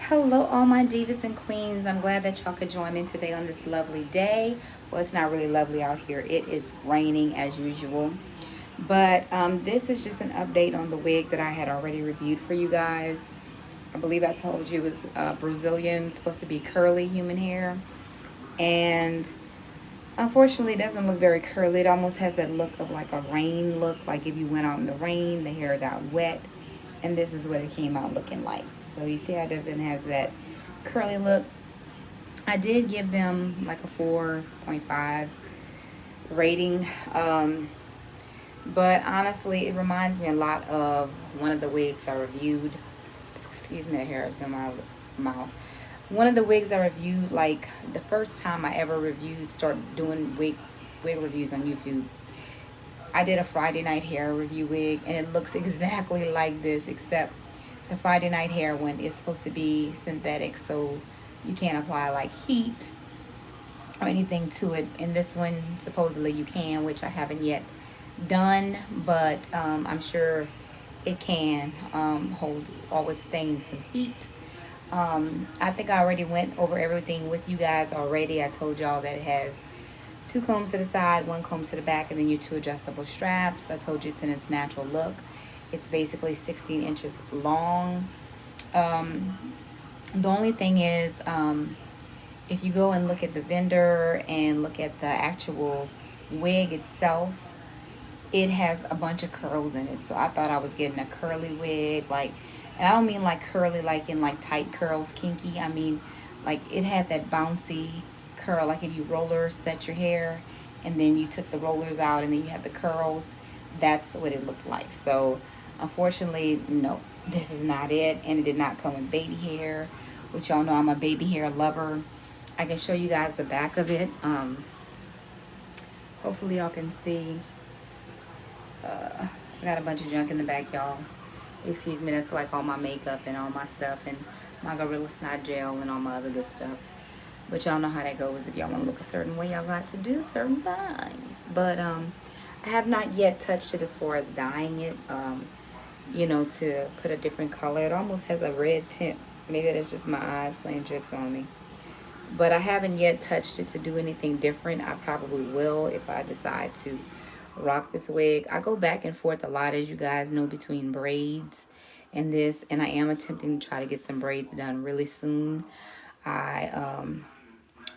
Hello, all my divas and queens. I'm glad that y'all could join me today on this lovely day. Well, it's not really lovely out here. It is raining as usual. But this is just an update on the wig that I had already reviewed for you guys. I believe I told you it was Brazilian, supposed to be curly human hair. And unfortunately, it doesn't look very curly. It almost has that look of like a rain look, like if you went out in the rain, the hair got wet. And this is what it came out looking like. So you see how it doesn't have that curly look. I did give them like a 4.5 rating. But honestly, it reminds me a lot of one of the wigs I reviewed. Excuse me, the hair is in my mouth. One of the wigs I reviewed, like the first time I ever start doing wig reviews on YouTube. I did a Friday night hair review wig, and it looks exactly like this, except the Friday night hair one is supposed to be synthetic, so you can't apply like heat or anything to it. And this one, supposedly, you can, which I haven't yet done, but I'm sure it can hold or withstand some heat. I think I already went over everything with you guys already. I told y'all that it has two combs to the side, one comb to the back, and then your two adjustable straps. I told you it's in its natural look. It's basically 16 inches long. Um, the only thing is, if you go and look at the vendor and look at the actual wig itself, it has a bunch of curls in it. So I thought I was getting a curly wig, like, and I don't mean like curly like in like tight curls, kinky. I mean like it had that bouncy curl, like if you roller set your hair and then you took the rollers out and then you have the curls. That's what it looked like. So unfortunately, no, this is not it, and it did not come with baby hair, which y'all know I'm a baby hair lover. I can show you guys the back of it. Hopefully y'all can see. I got a bunch of junk in the back, y'all. Excuse me, that's like all my makeup and all my stuff and my Gorilla Snot gel and all my other good stuff. But y'all know how that goes. If y'all want to look a certain way, y'all got to do certain things. But I have not yet touched it as far as dyeing it. To put a different color. It almost has a red tint. Maybe that's just my eyes playing tricks on me. But I haven't yet touched it to do anything different. I probably will if I decide to rock this wig. I go back and forth a lot, as you guys know, between braids and this, and I am attempting to try to get some braids done really soon. I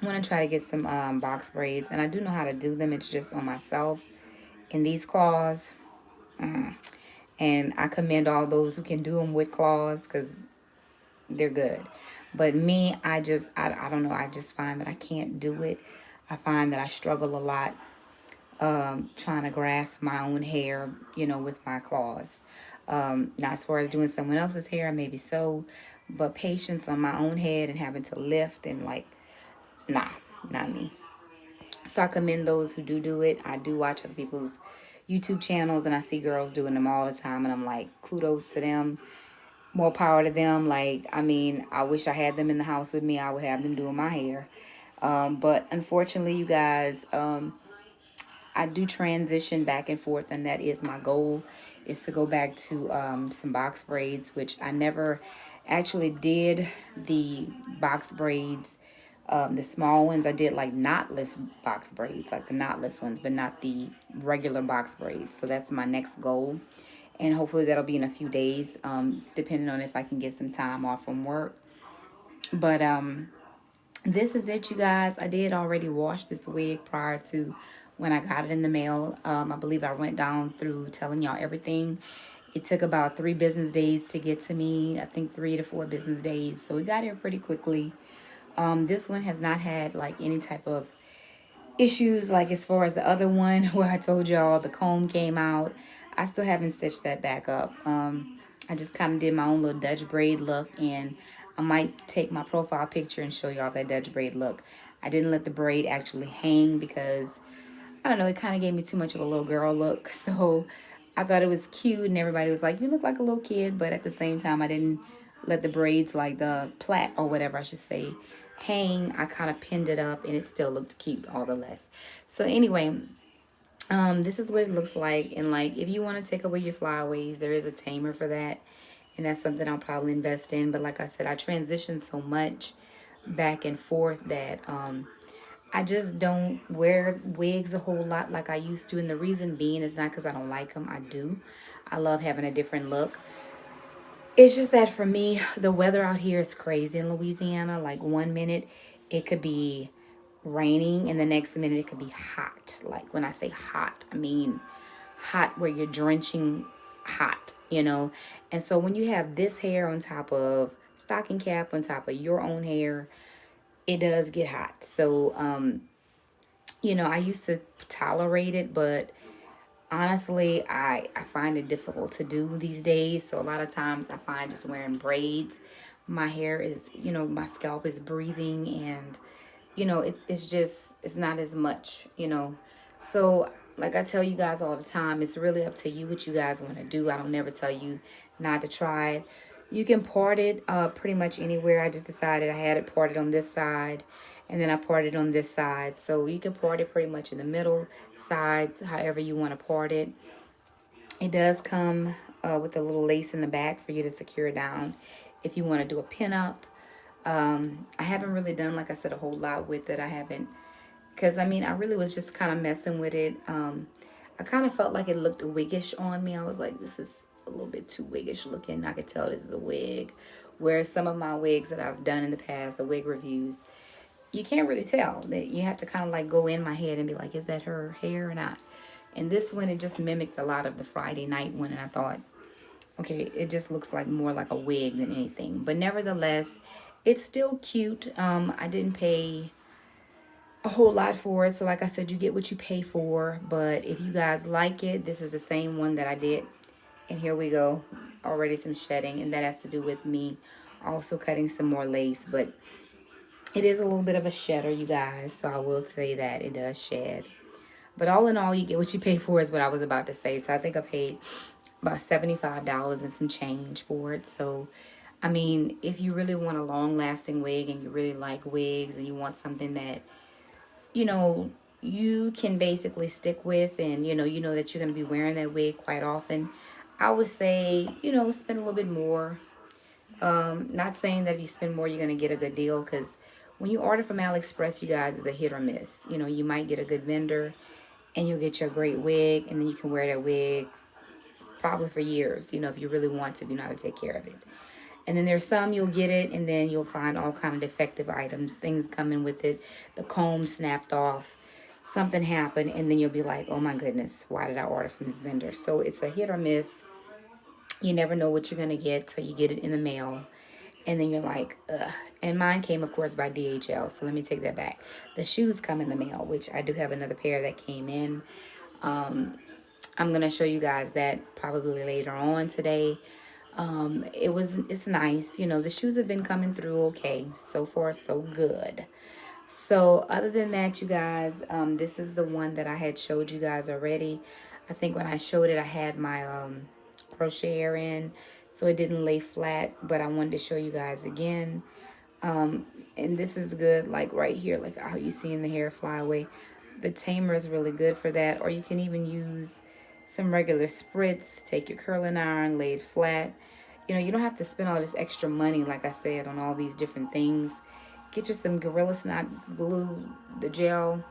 want to try to get some box braids, and I do know how to do them. It's just on myself. In these claws, and I commend all those who can do them with claws because they're good. But me, I don't know. I just find that I can't do it. I find that I struggle a lot trying to grasp my own hair, with my claws. Now, as far as doing someone else's hair, maybe so, but patience on my own head and having to lift and like, nah, not me. So I commend those who do it. I do watch other people's YouTube channels and I see girls doing them all the time, and I'm like, kudos to them. More power to them. Like, I mean, I wish I had them in the house with me. I would have them doing my hair. But unfortunately, you guys, I do transition back and forth, and that is my goal, is to go back to some box braids, which I never actually did the box braids. The small ones, I did like knotless box braids, like the knotless ones, but not the regular box braids. So that's my next goal. And hopefully that'll be in a few days, depending on if I can get some time off from work. But this is it, you guys. I did already wash this wig prior to when I got it in the mail. I believe I went down through telling y'all everything. It took about 3 business days to get to me. I think 3 to 4 business days. So we got here pretty quickly. This one has not had like any type of issues, like as far as the other one where I told y'all the comb came out. I still haven't stitched that back up. I just kind of did my own little Dutch braid look, and I might take my profile picture and show y'all that Dutch braid look. I didn't let the braid actually hang because I don't know, it kind of gave me too much of a little girl look. So I thought it was cute, and everybody was like, you look like a little kid. But at the same time, I didn't let the braids, like the plait or whatever I should say, hang. I kind of pinned it up, and it still looked cute all the less. So anyway, this is what it looks like. And like, if you want to take away your flyaways, there is a tamer for that. and that's something I'll probably invest in. But like I said, I transitioned so much back and forth that I just don't wear wigs a whole lot like I used to. And the reason being is not because I don't like them. I do. I love having a different look. It's just that for me, the weather out here is crazy in Louisiana. Like 1 minute it could be raining and the next minute it could be hot. Like when I say hot, I mean hot where you're drenching hot, you know. And so when you have this hair on top of stocking cap on top of your own hair, it does get hot. So I used to tolerate it, but honestly, I find it difficult to do these days. So a lot of times I find just wearing braids, my hair is, my scalp is breathing, and it's just, it's not as much, So like I tell you guys all the time, it's really up to you what you guys want to do. I don't never tell you not to try it. You can part it pretty much anywhere. I just decided I had it parted on this side, and then I parted on this side. So you can part it pretty much in the middle, sides, however you want to part it. It does come with a little lace in the back for you to secure it down if you want to do a pin up. I haven't really done, like I said, a whole lot with it. I haven't, because I mean, I really was just kind of messing with it. I kind of felt like it looked wiggish on me. I was like, this is a little bit too wiggish looking. I could tell this is a wig. Whereas some of my wigs that I've done in the past, the wig reviews, you can't really tell. That you have to kind of like go in my head and be like, is that her hair or not? And this one, it just mimicked a lot of the Friday night one, and I thought, okay, it just looks like more like a wig than anything. But nevertheless, it's still cute. I didn't pay a whole lot for it. So like I said, you get what you pay for. But if you guys like it, this is the same one that I did. And here we go. Already some shedding. And that has to do with me also cutting some more lace. But it is a little bit of a shedder, you guys. So I will say that it does shed. But all in all, you get what you pay for is what I was about to say. So I think I paid about $75 and some change for it. So, I mean, if you really want a long-lasting wig and you really like wigs and you want something that, you can basically stick with, and, that you're going to be wearing that wig quite often, I would say, spend a little bit more. Not saying that if you spend more, you're going to get a good deal, because when you order from AliExpress, you guys, it's a hit or miss. You might get a good vendor and you'll get your great wig, and then you can wear that wig probably for years, if you really want to, if you know how to take care of it. And then there's some you'll get it, and then you'll find all kind of defective items, things coming with it, the comb snapped off, something happened, and then you'll be like, oh my goodness, why did I order from this vendor? So it's a hit or miss. You never know what you're going to get till you get it in the mail. And then you're like, ugh. And mine came, of course, by DHL. So let me take that back. The shoes come in the mail, which I do have another pair that came in. I'm going to show you guys that probably later on today. It's nice. The shoes have been coming through okay. So far, so good. So other than that, you guys, this is the one that I had showed you guys already. I think when I showed it, I had my crocheter in, so it didn't lay flat, but I wanted to show you guys again. And this is good, like right here, like how you see in the hair fly away. The tamer is really good for that, or you can even use some regular spritz, take your curling iron, lay it flat. You don't have to spend all this extra money, like I said, on all these different things. Get you some Gorilla Snot glue, the gel,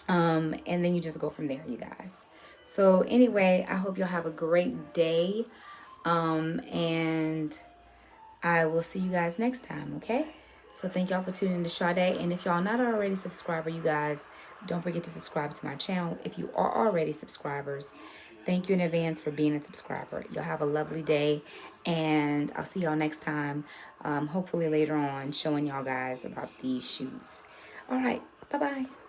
and then you just go from there, you guys. So anyway, I hope y'all have a great day, and I will see you guys next time, okay? So thank y'all for tuning in to Sade. And if y'all not already subscriber, you guys, don't forget to subscribe to my channel. If you are already subscribers, thank you in advance for being a subscriber. Y'all have a lovely day, and I'll see y'all next time, hopefully later on, showing y'all guys about these shoes. All right, bye-bye.